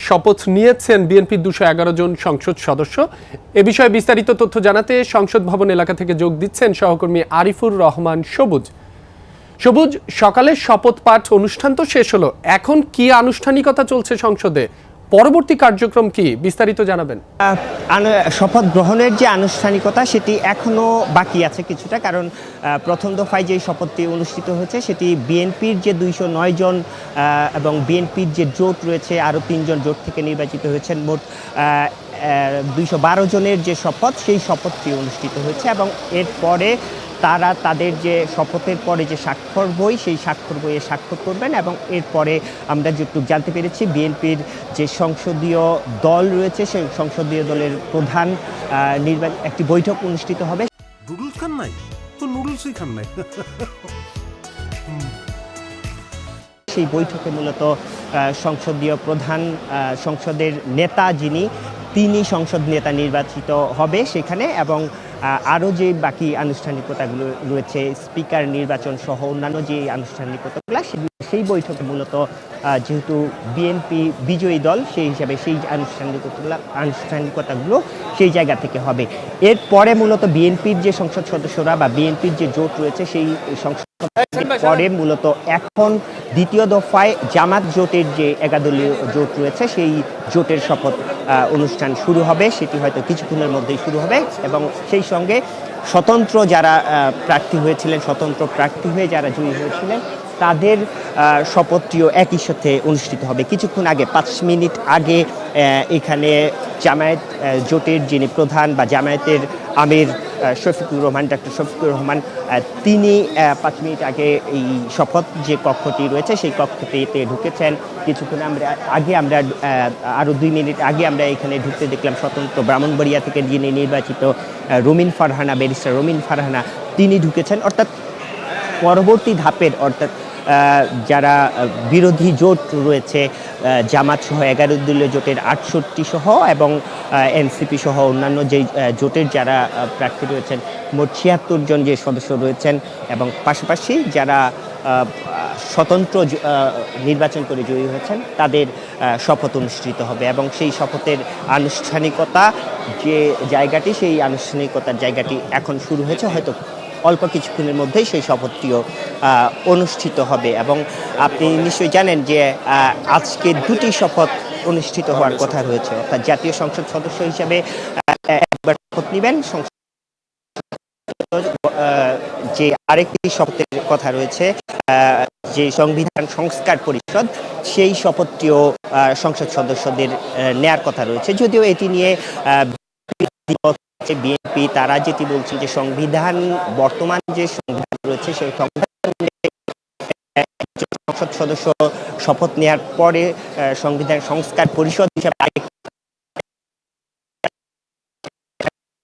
শপথ নিয়েছেন বিএনপির 211 জন সংসদ সদস্য। এ বিষয়ে বিস্তারিত তথ্য জানাতে সংসদ ভবন এলাকা থেকে যোগ দিচ্ছেন সহকর্মী আরিফুর রহমান সবুজ। সবুজ, সকালে শপথ পাঠ অনুষ্ঠান তো শেষ হলো, এখন কি আনুষ্ঠানিকতা চলছে সংসদে, পরবর্তী কার্যক্রম কি, বিস্তারিত জানাবেন। শপথ গ্রহণের যে আনুষ্ঠানিকতা সেটি এখনো বাকি আছে কিছুটা, কারণ প্রথম দফায় যে শপথটি অনুষ্ঠিত হয়েছে সেটি বিএনপির যে 209 জন এবং বিএনপির যে জোট রয়েছে আরও 3 জন জোট থেকে নির্বাচিত হয়েছেন, মোট 212 জনের যে শপথ, সেই শপথটি অনুষ্ঠিত হয়েছে এবং এরপরে তারা তাদের যে শপথের পরে যে স্বাক্ষর বই, সেই স্বাক্ষর বইয়ে স্বাক্ষর করবেন এবং এরপরে আমরা যেটুকু জানতে পেরেছি বিএনপির যে সংসদীয় দল রয়েছে সেই সংসদীয় দলের প্রধান একটি বৈঠক অনুষ্ঠিত হবে। নুডলস খান নাই তো নুডলসই খান নাই। সেই বৈঠকে মূলত সংসদীয় প্রধান সংসদের নেতা তিনি সংসদ নেতা নির্বাচিত হবে সেখানে, এবং আরও যে বাকি আনুষ্ঠানিকতাগুলো রয়েছে, স্পিকার নির্বাচন সহ অন্যান্য যে আনুষ্ঠানিকতাগুলো, সেই বৈঠকে মূলত যেহেতু বিএনপি বিজয়ী দল, সেই হিসাবে সেই আনুষ্ঠানিকতাগুলো সেই জায়গা থেকে হবে। এরপরে মূলত বিএনপির যে সংসদ সদস্যরা বা বিএনপির যে জোট রয়েছে সেই সংসদ পরে মূলত এখন দ্বিতীয় দফায় জামাত জোটের যে 11 দলীয় জোট রয়েছে সেই জোটের শপথ অনুষ্ঠান শুরু হবে, সেটি হয়তো কিছুক্ষণের মধ্যেই শুরু হবে এবং সেই সঙ্গে স্বতন্ত্র যারা প্রার্থী হয়েছিলেন, স্বতন্ত্র প্রার্থী হয়ে যারা জয়ী হয়েছিলেন তাদের শপথটিও একই সাথে অনুষ্ঠিত হবে। কিছুক্ষণ আগে 5 মিনিট আগে এখানে জামায়াত জোটের যিনি প্রধান বা জামায়াতের আমির শফিকুর রহমান, ডক্টর শফিকুর রহমান, তিনি 5 মিনিট আগে এই শপথ যে কক্ষটি রয়েছে সেই কক্ষটিতে ঢুকেছেন। কিছুক্ষণ আগে আমরা আরও 2 মিনিট আগে আমরা এখানে ঢুকতে দেখলাম স্বতন্ত্র ব্রাহ্মণবাড়িয়া থেকে যিনি নির্বাচিত রুমিন ফারহানা, ব্যারিস্টার রুমিন ফারহানা, তিনি ঢুকেছেন। অর্থাৎ পরবর্তী ধাপের, অর্থাৎ যারা বিরোধী জোট রয়েছে জামাত সহ 11 দলীয় জোটের 68 সহ এবং এনসিপি সহ অন্যান্য যে জোটের যারা প্রার্থী রয়েছেন মোট 76 জন যে সদস্য রয়েছেন এবং পাশাপাশি যারা স্বতন্ত্র নির্বাচন করে জয়ী হয়েছেন তাদের শপথ অনুষ্ঠিত হবে এবং সেই শপথের আনুষ্ঠানিকতা যে জায়গাটি, সেই আনুষ্ঠানিকতার জায়গাটি এখন শুরু হয়েছে, হয়তো অল্প কিছুক্ষণের মধ্যেই সেই শপথটিও অনুষ্ঠিত হবে। এবং আপনি নিশ্চয়ই জানেন যে আজকে 2টি শপথ অনুষ্ঠিত হওয়ার কথা রয়েছে, অর্থাৎ জাতীয় সংসদ সদস্য হিসাবে একবার শপথ নেবেন, যে আরেকটি শপথের কথা রয়েছে যে সংবিধান সংস্কার পরিষদ, সেই শপথটিও সংসদ সদস্যদের নেয়ার কথা রয়েছে। যদিও এটি নিয়ে বিএনপি তারা যেটি বলছেন যে সংবিধান, বর্তমান যে সংবিধান রয়েছে সেই সংবিধান সংসদ সদস্য শপথ নেওয়ার পরে সংবিধান সংস্কার পরিষদ হিসাবে,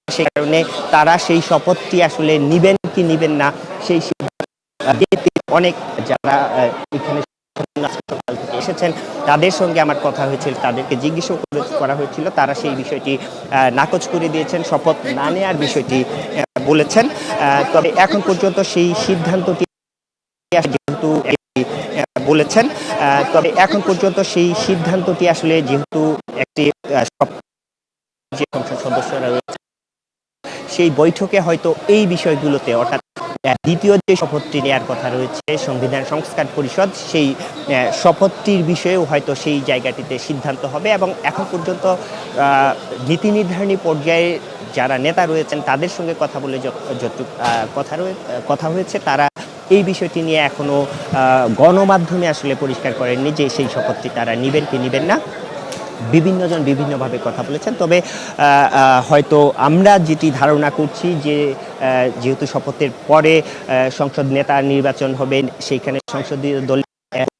সে কারণে তারা সেই শপথটি আসলে নিবেন কি নিবেন না সেই অনেক যারা এখানে এসেছেন তাদের সঙ্গে আমার কথা হয়েছিল, তাদেরকে জিজ্ঞেস করা হয়েছিল, তারা সেই বিষয়টি নাকচ করে দিয়েছেন, শপথ না নেওয়ার বিষয়টি বলেছেন। তবে এখন পর্যন্ত সেই সিদ্ধান্তটি যেহেতু বলেছেন, তবে এখন পর্যন্ত সেই সিদ্ধান্তটি আসলে যেহেতু একটি যে সংসদ সদস্যরা রয়েছে সেই বৈঠকে হয়তো এই বিষয়গুলোতে, অর্থাৎ দ্বিতীয় যে শপথটি নেওয়ার কথা রয়েছে সংবিধান সংস্কার পরিষদ, সেই শপথটির বিষয়েও হয়তো সেই জায়গাটিতে সিদ্ধান্ত হবে এবং এখন পর্যন্ত নীতি নির্ধারণী পর্যায়ে যারা নেতা রয়েছেন তাদের সঙ্গে কথা বলে যতটুকু কথা হয়েছে, তারা এই বিষয়টি নিয়ে এখনো গণমাধ্যমে আসলে পরিষ্কার করেননি যে সেই শপথটি তারা নিবেন কি নিবেন না। বিভিন্ন জন বিভিন্নভাবে কথা বলেছেন, তবে হয়তো আমরা যেটি ধারণা করছি যে যেহেতু শপথের পরে সংসদ নেতা নির্বাচন হবে, সেইখানে সংসদীয় দল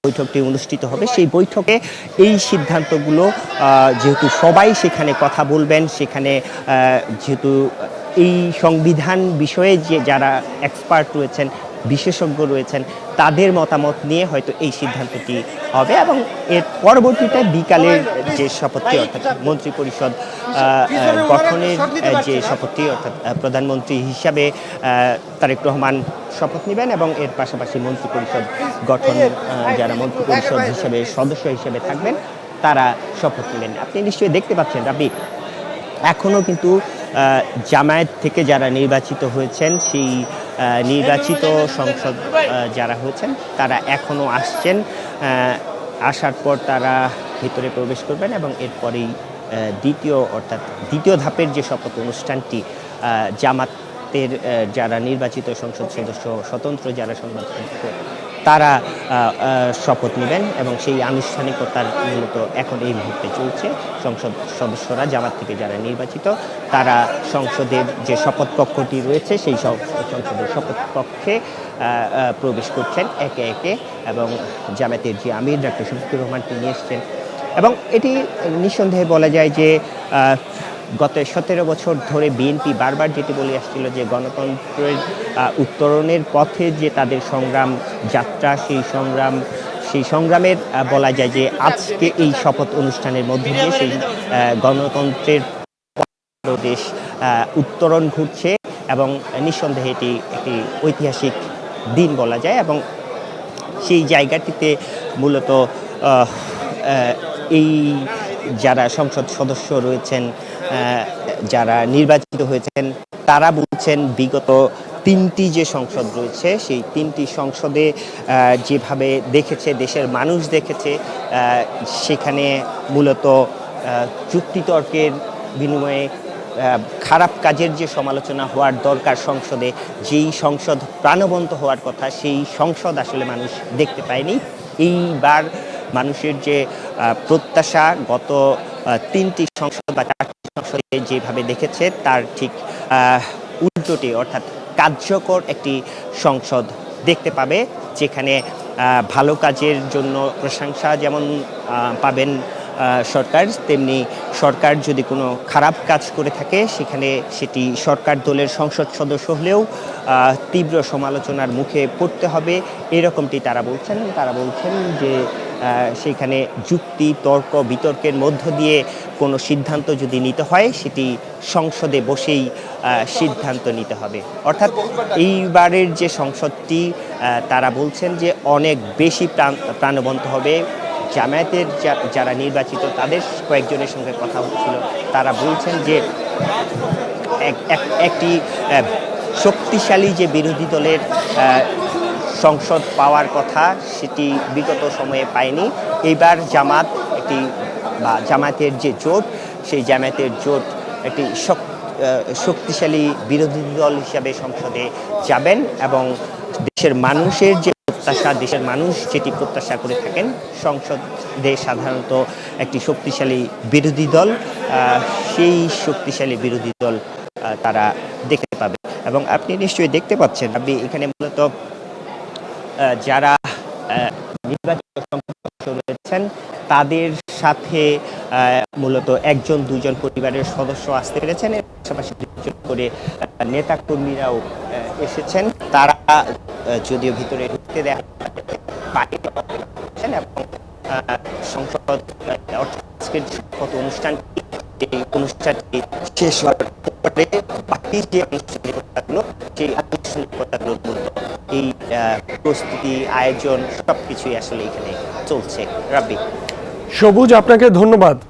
বৈঠকটি অনুষ্ঠিত হবে, সেই বৈঠকে এই সিদ্ধান্তগুলো যেহেতু সবাই সেখানে কথা বলবেন, সেখানে যেহেতু এই সংবিধান বিষয়ে যে যারা এক্সপার্ট রয়েছেন, বিশেষজ্ঞ রয়েছেন, তাদের মতামত নিয়ে হয়তো এই সিদ্ধান্তটি হবে এবং এর পরবর্তীতে বিকালের যে শপথটি, অর্থাৎ মন্ত্রী পরিষদ গঠনের যে শপথটি, অর্থাৎ প্রধানমন্ত্রী হিসাবে তারেক রহমান শপথ নেবেন এবং এর পাশাপাশি মন্ত্রী পরিষদ গঠন যারা মন্ত্রী পরিষদ হিসেবে সদস্য হিসেবে থাকবেন তারা শপথ নেবেন। আপনি নিশ্চয়ই দেখতে পাচ্ছেন রাব্বি, এখনও কিন্তু জামায়াত থেকে যারা নির্বাচিত হয়েছেন, সেই নির্বাচিত সংসদ যারা হয়েছেন তারা এখনও আসছেন। আসার পর তারা ভিতরে প্রবেশ করবেন এবং এরপরেই দ্বিতীয় ধাপের যে শপথ অনুষ্ঠানটি জামাতের যারা নির্বাচিত সংসদ সদস্য, স্বতন্ত্র যারা সংসদ সদস্য, তারা শপথ নেবেন এবং সেই আনুষ্ঠানিকতার মূলত এখন এই মুহূর্তে চলছে। সংসদ সদস্যরা জামাত থেকে যারা নির্বাচিত তারা সংসদের যে শপথ কক্ষটি রয়েছে সেই সংসদের শপথ কক্ষে প্রবেশ করছেন একে একে এবং জামাতের যে আমির ডক্টর শফিকুর রহমান তিনি এসছেন। এবং এটি নিঃসন্দেহে বলা যায় যে গত 17 বছর ধরে বিএনপি বারবার যেটি বলে আসছিল যে গণতন্ত্রের উত্তরণের পথে যে তাদের সংগ্রাম যাত্রা, সেই সংগ্রামের বলা যায় যে আজকে এই শপথ অনুষ্ঠানের মধ্য দিয়ে সেই গণতন্ত্রের দেশ উত্তরণ ঘটছে এবং নিঃসন্দেহে এটি একটি ঐতিহাসিক দিন বলা যায়। এবং সেই জায়গাটিতে মূলত এই যারা সংসদ সদস্য রয়েছেন, যারা নির্বাচিত হয়েছেন, তারা বলছেন বিগত 3টি যে সংসদ রয়েছে সেই 3টি সংসদে যেভাবে দেখেছে দেশের মানুষ দেখেছে, সেখানে মূলত যুক্তিতর্কের বিনিময়ে খারাপ কাজের যে সমালোচনা হওয়ার দরকার সংসদে, যেই সংসদ প্রাণবন্ত হওয়ার কথা সেই সংসদ আসলে মানুষ দেখতে পায়নি। এইবার মানুষের যে প্রত্যাশা গত 3টি সংসদ বা 4টি সংসদে যেভাবে দেখেছে তার ঠিক উল্টোটি, অর্থাৎ কার্যকর একটি সংসদ দেখতে পাবে, যেখানে ভালো কাজের জন্য প্রশংসা যেমন পাবেন সরকার, তেমনি সরকার যদি কোনো খারাপ কাজ করে থাকে সেখানে সেটি সরকার দলের সংসদ সদস্য হলেও তীব্র সমালোচনার মুখে পড়তে হবে, এরকমটি তারা বলছেন যে সেখানে যুক্তি তর্ক বিতর্কের মধ্য দিয়ে কোনো সিদ্ধান্ত যদি নিতে হয় সেটি সংসদে বসেই সিদ্ধান্ত নিতে হবে। অর্থাৎ এইবারের যে সংসদটি তারা বলছেন যে অনেক বেশি প্রাণবন্ত হবে। জামায়াতের যারা নির্বাচিত তাদের কয়েকজনের সঙ্গে কথা হচ্ছিল, তারা বলছেন যে একটি শক্তিশালী যে বিরোধী দলের সংসদ পাওয়ার কথা সেটি বিগত সময়ে পায়নি। এইবার জামায়াতের যে জোট, সেই জামায়াতের জোট একটি শক্তিশালী বিরোধী দল হিসাবে সংসদে যাবেন এবং দেশের মানুষের যে প্রত্যাশা, দেশের মানুষ যেটি প্রত্যাশা করে থাকেন সংসদে সাধারণত একটি শক্তিশালী বিরোধী দল, সেই শক্তিশালী বিরোধী দল তারা দেখতে পাবে। এবং আপনি নিশ্চয়ই দেখতে পাচ্ছেন, আপনি এখানে মূলত যারা নির্বাচিত সদস্য রয়েছেন তাদের সাথে মূলত 1-2জন পরিবারের সদস্য আসতে পেরেছেন, এর পাশাপাশি 2জন করে নেতা কর্মীরাও এসেছেন। তারা যদিও ভিতরে ঢুকতে দেওয়া এবং সংসদ আজকের শপথ অনুষ্ঠানটি শেষ হওয়ার পরে বাকি যে আনুষ্ঠানিকতাগুলো সেই আনুষ্ঠানিকতাগুলোর মূলত এই প্রস্তুতি আয়োজন সবকিছুই আসলে এখানে চলছে। রাব্বি, সবুজ, আপনাকে ধন্যবাদ।